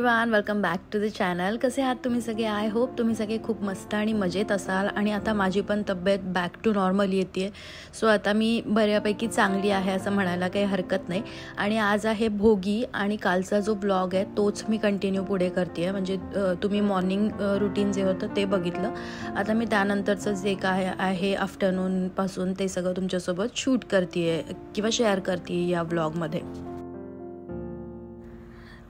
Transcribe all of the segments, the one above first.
Everyone, welcome back to the channel. कसे आहात तुम्ही सगळे? आय होप तुम्ही सगळे खूप मस्त आणि मजेत असाल. आणि आता माझी पण तब्येत बॅक टू नॉर्मल येते. सो आता मी बऱ्यापैकी चांगली आहे असं म्हणायला काही हरकत नाही. आणि आज आहे भोगी आणि कालचा जो ब्लॉग आहे तोच मी कंटिन्यू पुढे करते आहे. म्हणजे तुम्ही मॉर्निंग रुटीन जे होतं ते बघितलं. आता मी त्यानंतरचं जे काय आहे आफ्टरनूनपासून ते सगळं तुमच्यासोबत शूट करते आहे किंवा शेअर करते आहे या ब्लॉगमध्ये.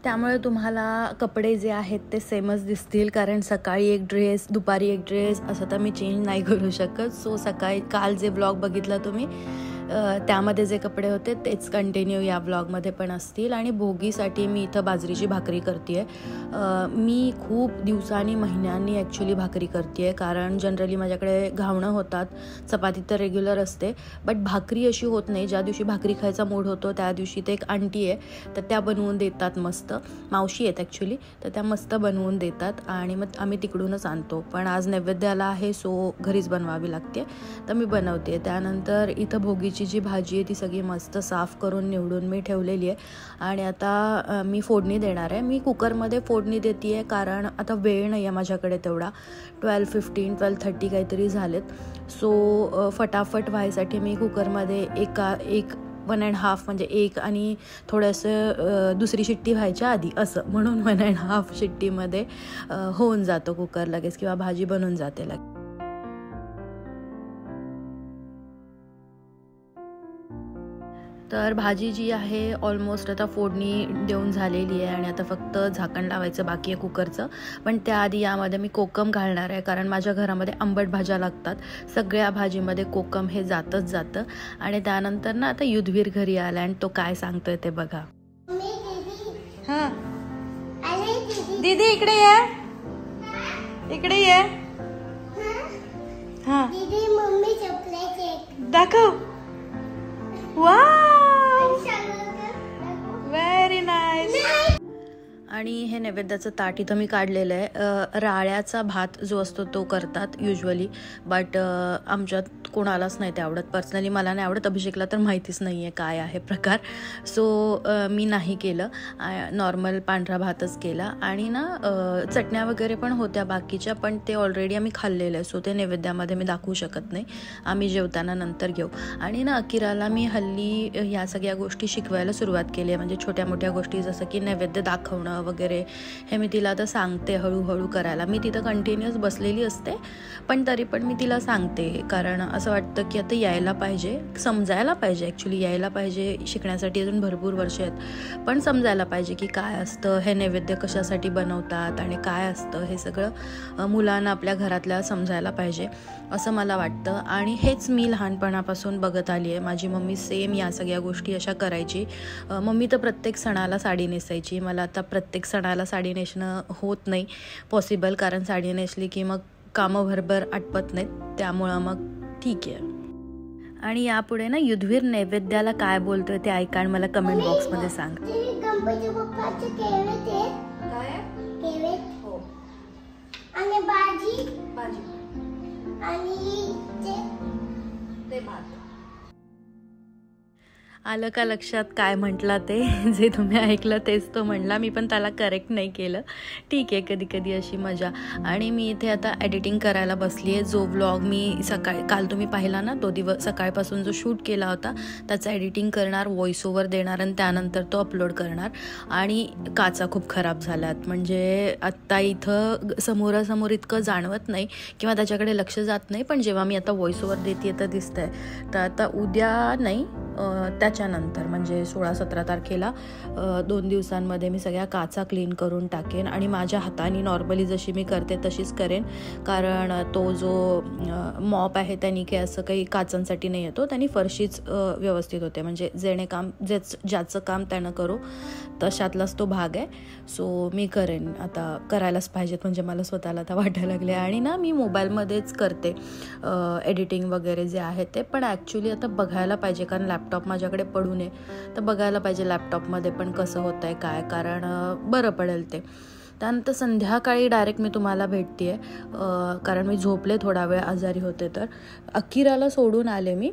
त्यामुळे तुम्हाला कपडे जे आहेत ते सेमच दिसतील, कारण सकाळी एक ड्रेस, दुपारी एक ड्रेस असं तर मी चेंज नाही करू शकत. सो सकाळी काल जे ब्लॉग बघितला तुम्ही त्यामध्ये जे कपडे होते तेच कंटिन्यू या ब्लॉगमध्ये पण असतील. आणि भोगीसाठी मी इथं बाजरीची भाकरी करते आहे. मी खूप दिवसांनी महिन्यांनी ॲक्च्युली भाकरी करते आहे, कारण जनरली माझ्याकडे घावणं होतात. चपाती तर रेग्युलर असते, बट भाकरी अशी होत नाही. ज्या दिवशी भाकरी खायचा मूड होतो त्या दिवशी ते एक आंटी आहे तर त्या बनवून देतात. मस्त मावशी आहेत ॲक्च्युली, तर त्या मस्त बनवून देतात आणि मग आम्ही तिकडूनच आणतो. पण आज नैवेद्याला आहे सो घरीच बनवावी लागते, तर मी बनवते. त्यानंतर इथं भोगी जी भाजी आहे ती सगळी मस्त साफ करून निवडून मी ठेवलेली आहे. आणि आता मी फोडणी देणार आहे. मी कुकरमध्ये फोडणी देते आहे, कारण आता वेळ नाही आहे माझ्याकडे तेवढा. 12:30 काहीतरी झालेत. सो फटाफट व्हायसाठी मी कुकरमध्ये एक 1.5 म्हणजे एक आणि थोडंसं दुसरी शिट्टी व्हायच्या आधी असं म्हणून 1.5 शिट्टीमध्ये होऊन जातो कुकर लगेच, किंवा भाजी बनून जाते लगेच. तर भाजी जी आहे ऑलमोस्ट आता फोडणी देऊन झालेली आहे आणि आता फक्त झाकण लावायचं बाकी आहे कुकरचं. पण त्याआधी यामध्ये मी कोकम घालणार आहे, कारण माझ्या घरामध्ये आंबट भाज्या लागतात. सगळ्या भाजीमध्ये कोकम हे जातच जातं. आणि त्यानंतर ना आता युद्धवीर घरी आला आणि तो काय सांगतोय ते बघा. हां दीदी इकडे ये, इकडे ये. हां दाखव. Very nice. आणि हे नैवेद्याचं ताट इथं मी काढलेलं आहे. राळ्याचा भात जो असतो तो करतात युजली, बट आमच्यात कोणालाच नाही ते आवडत. पर्सनली मला नाही आवडत. अभिषेकला तर माहितीच नाही आहे काय आहे प्रकार. सो मी नाही केलं, नॉर्मल पांढरा भातच केला. आणि ना चटण्या वगैरे पण होत्या बाकीच्या, पण ते ऑलरेडी आम्ही खाल्लेलं आहे. सो ते नैवेद्यामध्ये मी दाखवू शकत नाही. आम्ही जेवताना नंतर घेऊ. आणि ना अकिराला मी हल्ली ह्या सगळ्या गोष्टी शिकवायला सुरुवात केली आहे. म्हणजे छोट्या मोठ्या गोष्टी जसं की नैवेद्य दाखवणं वगैरे हे मी तिला आता सांगते हळूहळू करायला. मी तिथं कंटिन्युअस बसलेली असते, पण तरी पण मी तिला सांगते, कारण असं वाटतं की आता यायला पाहिजे, समजायला पाहिजे. ॲक्च्युली यायला पाहिजे. शिकण्यासाठी अजून भरपूर वर्ष आहेत, पण समजायला पाहिजे की काय असतं हे नैवेद्य, कशासाठी बनवतात आणि काय असतं हे सगळं मुलांना आपल्या घरातल्या समजायला पाहिजे असं मला वाटतं. आणि हेच मी लहानपणापासून बघत आली आहे. माझी मम्मी सेम या सगळ्या गोष्टी अशा करायची. मम्मी तर प्रत्येक सणाला साडी नेसायची. मला आता प्रत्येक सणाला साडी नेसणं होत नाही पॉसिबल, कारण साडी नेसली की मग कामं भरभर आटपत नाहीत. त्यामुळं मग ठीक आहे. आणि यापुढे ना युद्धवीर नैवेद्याला काय बोलतोय ते ऐका आणि मला कमेंट बॉक्समध्ये सांग. आलं का लक्षात काय म्हटला ते? जे तुम्ही ऐकलं तेच तो म्हणला. मी पण त्याला करेक्ट नाही केलं. ठीक आहे, कधी कधी अशी मजा. आणि मी इथे आता एडिटिंग करायला बसली आहे. जो व्लॉग मी काल तुम्ही पाहिला ना, तो दिवस सकाळपासून जो शूट केला होता त्याचं एडिटिंग करणार, व्हॉइस ओव्हर देणार आणि त्यानंतर तो अपलोड करणार. आणि काचा खूप खराब झाल्यात. म्हणजे आत्ता इथं समोरासमोर इतकं जाणवत नाही किंवा त्याच्याकडे लक्ष जात नाही, पण जेव्हा मी आता व्हॉइस ओव्हर देते तर दिसतंय. तर आता उद्या नाही, त्याच्यानंतर म्हणजे 16-17 तारखेला 2 दिवसांमध्ये मी सगळ्या काचा क्लीन करून टाकेन. आणि माझ्या हाताने नॉर्मली जशी मी करते तशीच करेन, कारण तो जो मॉप आहे त्यांनी काही असं काही काचांसाठी नाही येतो, त्यांनी फरशीच व्यवस्थित होते. म्हणजे ज्याचं काम त्यानं करू तशातलाच तो भाग आहे. सो मी करेन, आता करायलाच पाहिजेत, म्हणजे मला स्वतःला आता वाटायला लागले. आणि ना मी मोबाईलमध्येच करते एडिटिंग वगैरे जे आहे ते, पण ॲक्च्युली आता बघायला पाहिजे, कारण लॅपटॉप माझ्याकडे पडू नये, तर बघायला पाहिजे लॅपटॉपमध्ये पण कसं होतं आहे काय, कारण बरं पडेल ते. त्यानंतर संध्याकाळी डायरेक्ट मी तुम्हाला भेटते आहे, कारण मी झोपले थोडा वेळ, आजारी होते. तर अकिराला सोडून आले मी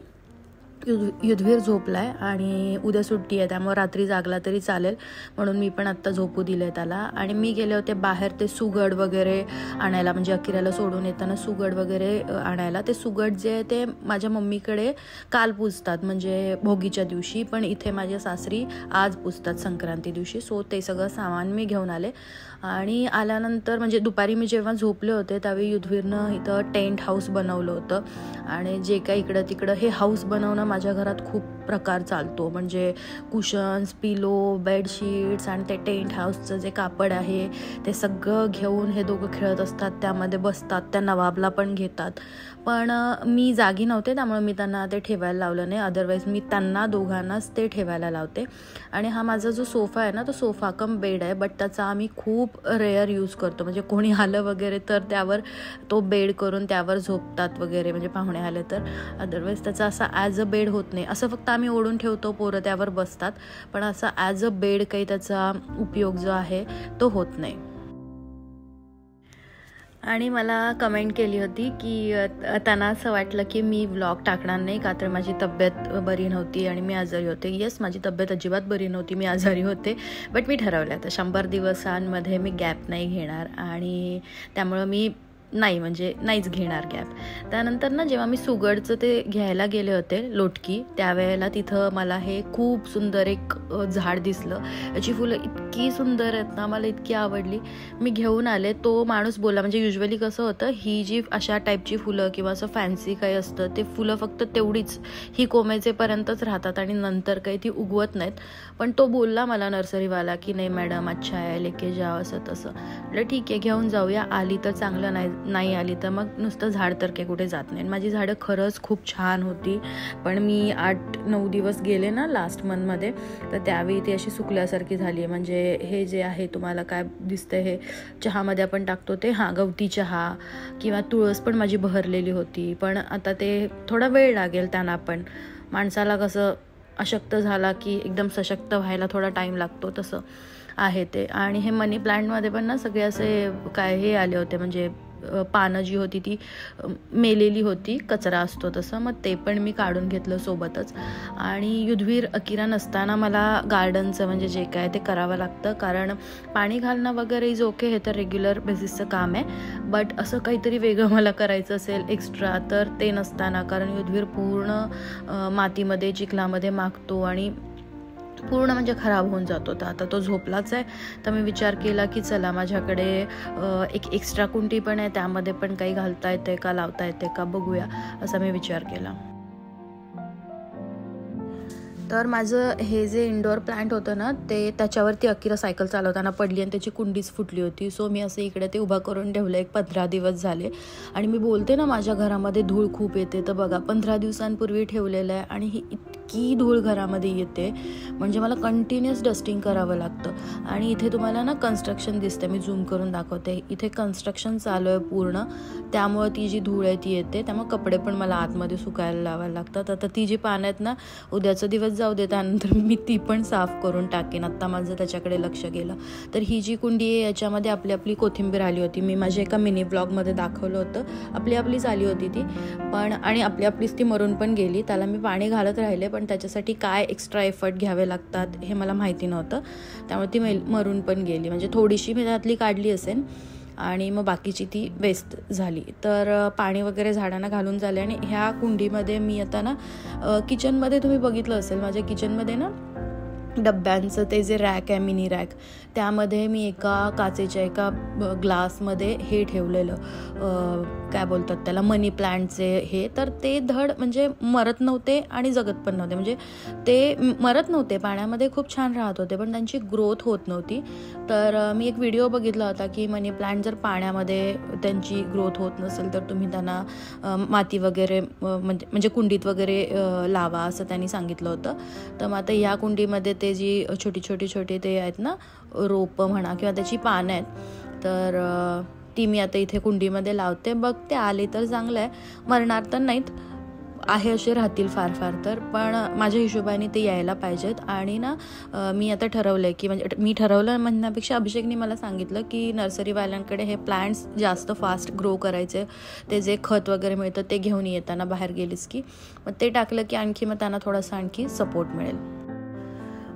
युद्धवीर झोपलाय आणि उद्या सुट्टी आहे, त्यामुळे रात्री जागला तरी चालेल म्हणून मी पण आत्ता झोपू दिले त्याला. आणि मी गेले होते बाहेर ते सुगड वगैरे आणायला, म्हणजे अकिराला सोडून येताना सुगड वगैरे आणायला. ते सुगड जे आहे ते माझ्या मम्मीकडे काल पूजतात, म्हणजे भोगीच्या दिवशी, पण इथे माझ्या सासरी आज पूजतात संक्रांती दिवशी. सो ते सगळं सामान मी घेऊन आले. आणि आल्यानंतर म्हणजे दुपारी मी जेव्हा झोपले होते त्यावेळी युद्धवीरनं इथं टेंट हाऊस बनवलं होतं. आणि जे काही इकडं तिकडं हे हाऊस बनवणं माझ्या घरात खूप प्रकार चालतो, म्हणजे कुशन्स, पिलो, बेडशीट्स आणि ते टेंट हाऊसचं जे कापड आहे ते सगळं घेऊन हे दोघं खेळत असतात, त्यामध्ये बसतात, त्या नवाबला पण घेतात. पण मी जागी नव्हते त्यामुळे मी त्यांना ते ठेवायला लावलं नाही, अदरवाईज मी त्यांना दोघांनाच ते ठेवायला लावते. आणि हा माझा जो सोफा आहे ना तो सोफा कम बेड आहे, बट त्याचा आम्ही खूप रेअर यूज करतो, म्हणजे कोणी आलं वगैरे तर त्यावर तो बेड करून त्यावर झोपतात वगैरे, म्हणजे पाहुणे आले तर. अदरवाईज त्याचा असा ॲज अ बेड होत नाही, असं फक्त आम्ही ओढून ठेवतो, पोरं त्यावर बसतात, पण असा ॲज अ बेड काही त्याचा उपयोग जो आहे तो होत नाही. आणि मला कमेंट केली होती की त्यांना असं वाटलं की मी व्लॉग टाकणार नाही का तर माझी तब्येत बरी नव्हती आणि मी आजारी होते. येस, माझी तब्येत अजिबात बरी नव्हती, मी आजारी होते, बट मी ठरवलं तर 100 दिवसांमध्ये मी गॅप नाही घेणार आणि त्यामुळं मी नाहीच घेणार गॅप. त्यानंतर ना जेव्हा मी सुगडचं ते घ्यायला गेले होते लोटकी, त्यावेळेला तिथं मला हे खूप सुंदर एक झाड दिसलं. याची फुलं इतकी सुंदर आहेत ना, मला इतकी आवडली, मी घेऊन आले. तो माणूस बोलला, म्हणजे युजली कसं होतं, ही जी अशा टाईपची फुलं किंवा असं फॅन्सी काही असतं ते फुलं फक्त तेवढीच ही कोमेजेपर्यंतच राहतात आणि नंतर काही ती उगवत नाहीत. पण तो बोलला मला नर्सरीवाला की नाही मॅडम अच्छा आहे, लेके जाओ, असं तसं. म्हटलं ठीक आहे घेऊन जाऊया, आली तर चांगलं, नाही आली तर मग नुसतं झाड तर काही कुठे जात नाही. माझी झाडं खरंच खूप छान होती, पण मी 8-9 दिवस गेले ना लास्ट मंथमध्ये, तर त्यावेळी ती अशी सुकल्यासारखी झाली आहे. म्हणजे हे जे आहे तुम्हाला काय दिसतं हे चहामध्ये आपण टाकतो ते, गवती चहा किंवा तुळस पण माझी बहरलेली होती, पण आता ते थोडा वेळ लागेल त्यांना. पण माणसाला कसं अशक्त झाला की एकदम सशक्त व्हायला थोडा टाईम लागतो, तसं आहे ते. आणि हे मनी प्लांटमध्ये पण ना सगळे असे काय हे आले होते, म्हणजे पानं जी होती ती मेलेली होती, कचरा असतो तसं, मग ते पण मी काढून घेतलं सोबतच. आणि युद्धवीर अकिरा नसताना मला गार्डनचं म्हणजे जे काय ते करावं लागतं, कारण पाणी घालणं वगैरे इज ओके, हे तर रेग्युलर बेसिसचं काम आहे, बट असं काहीतरी वेगळं मला करायचं असेल एक्स्ट्रा तर ते नसताना, कारण युद्धवीर पूर्ण मातीमध्ये चिखलामध्ये मागतो आणि पूर्ण म्हणजे खराब होऊन जातो. तर आता तो झोपलाच आहे, तर मी विचार केला की चला माझ्याकडे एक एक्स्ट्रा कुंडी पण आहे, त्यामध्ये पण काही घालता येते का, लावता येते का, बघूया असा मी विचार केला. तर माझं हे जे इंडोअर प्लांट होतं ना ते त्याच्यावरती अकिरा सायकल चालवताना पडली आणि त्याची कुंडीच फुटली होती. सो मी असं इकडे ते उभा करून ठेवलं, एक 15 दिवस झाले. आणि मी बोलते ना माझ्या घरामध्ये धूळ खूप येते, तर बघा 15 दिवसांपूर्वी ठेवलेलं आहे आणि ही इतकी धूळ घरामध्ये येते, म्हणजे मला कंटिन्युअस डस्टिंग करावं लागतं. आणि इथे तुम्हाला ना कन्स्ट्रक्शन दिसते, मी झूम करून दाखवते, इथे कन्स्ट्रक्शन चालू आहे पूर्ण, त्यामुळे ती जी धूळ आहे ती येते, त्यामुळे कपडे पण मला आतमध्ये सुकायला लावायला लागतात. आता ती जी पानं आहेत ना उद्याचा दिवस जाऊ दे, त्यानंतर मी ती पण साफ करून टाकेन, आत्ता माझं त्याच्याकडे लक्ष गेलं. तर ही जी कुंडी आहे याच्यामध्ये आपली कोथिंबीर आली होती, मी माझ्या एका मिनी ब्लॉगमध्ये दाखवलं होतं, आपलीच आली होती ती पण, आणि आपलीच ती मरून पण गेली. त्याला मी पाणी घालत राहिले, पण त्याच्यासाठी काय एक्स्ट्रा एफर्ट घ्यावे लागतात हे मला माहिती नव्हतं, त्यामुळे ती मरून पण गेली. म्हणजे थोडीशी मी त्यातली काढली असेल आणि मग बाकीची ती वेस्ट झाली. तर पाणी वगैरे झाडांना घालून झाले. आणि ह्या कुंडीमध्ये मी आता ना किचनमध्ये तुम्ही बघितलं असेल, माझ्या किचनमध्ये ना डब्यांचं ते जे रॅक आहे, मिनी रॅक, त्यामध्ये मी एका काचेच्या एका ग्लासमध्ये हे ठेवलेलं, काय बोलतात त्याला, मनी प्लांटचे हे. तर ते धड म्हणजे मरत नव्हते आणि जगत पण नव्हते, म्हणजे ते मरत नव्हते, पाण्यामध्ये खूप छान राहत होते, पण त्यांची ग्रोथ होत नव्हती. तर मी एक व्हिडिओ बघितला होता की मनी प्लांट जर पाण्यामध्ये त्यांची ग्रोथ होत नसेल तर तुम्ही त्यांना माती वगैरे म्हणजे कुंडीत वगैरे लावा, असं त्यांनी सांगितलं होतं. तर मग आता या कुंडीमध्ये ते जी छोटी ते आहेत ना रोपं म्हणा किंवा त्याची पानं आहेत, तर ती मी आता इथे कुंडीमध्ये लावते, बघते आली तर चांगलं आहे, मरणार तर नाहीत. आहे असे राहतील फार फार तर, पण माझ्या हिशोबाने ते यायला पाहिजेत. आणि ना मी आता ठरवलं आहे की म्हणजे मी ठरवलं म्हणण्यापेक्षा अभिषेकने मला सांगितलं की नर्सरीवाल्यांकडे हे प्लांट्स जास्त फास्ट ग्रो करायचे, ते जे खत वगैरे मिळतं ते घेऊन येताना बाहेर गेलीस की मग ते टाकलं की आणखी मग त्यांना थोडासा आणखी सपोर्ट मिळेल.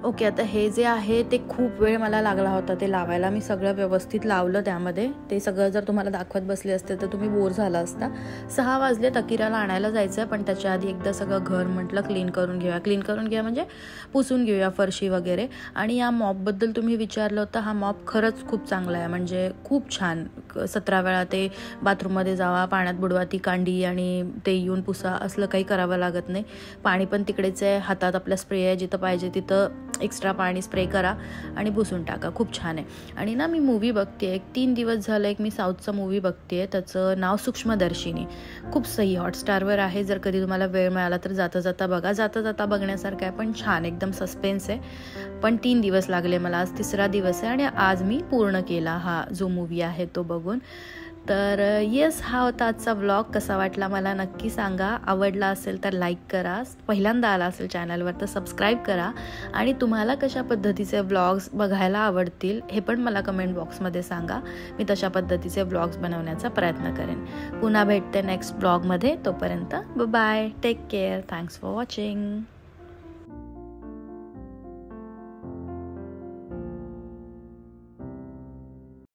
ओके, आता हे जे आहे ते खूप वेळ मला लागला होता ते लावायला. मी सगळं व्यवस्थित लावलं त्यामध्ये. ते सगळं जर तुम्हाला दाखवत बसले असते तर तुम्ही बोर झाला असता. 6 वाजले, तकिराला आणायला जायचं आहे, पण त्याच्या आधी एकदा सगळं घर म्हटलं क्लीन करून घेऊया म्हणजे पुसून घेऊया फरशी वगैरे. आणि या मॉपबद्दल तुम्ही विचारलं होतं, हा मॉप खरंच खूप चांगला आहे, म्हणजे खूप छान. 17 वेळा ते बाथरूममध्ये जावा, पाण्यात बुडवा ती कांडी आणि ते येऊन पुसा, असलं काही करावं लागत नाही. पाणी पण तिकडेच आहे, हातात आपल्या स्प्रे आहे, जिथं पाहिजे तिथं एक्स्ट्रा पाणी स्प्रे करा आणि पुसून टाका. खूप छान आहे. आणि ना मी मूवी बघते आहे, 3 दिवस झालं एक मी साऊथचा मूवी बघते आहे, त्याचं नाव सूक्ष्मदर्शिनी. खूप सही, हॉटस्टारवर आहे. जर कधी तुम्हाला वेळ मिळाला तर जाता जाता बघा. जाता जाता बघण्यासारखं आहे, पण छान, एकदम सस्पेन्स आहे. पण 3 दिवस लागले मला, आज 3रा दिवस आहे आणि आज मी पूर्ण केला हा जो मूवी आहे तो बघून. तर येस, हा होता आजचा व्लॉग. कसा वाटला मला नक्की सांगा. आवडला असेल तर लाईक करा, पहिल्यांदा आला असेल चॅनलवर तर सबस्क्राईब करा. आणि तुम्हाला कशा पद्धतीचे व्लॉग्स बघायला आवडतील हे पण मला कमेंट बॉक्समध्ये सांगा. मी तशा पद्धतीचे व्लॉग्स बनवण्याचा प्रयत्न करेन. पुन्हा भेटते नेक्स्ट व्लॉगमध्ये. तोपर्यंत bye, take care, thanks for watching.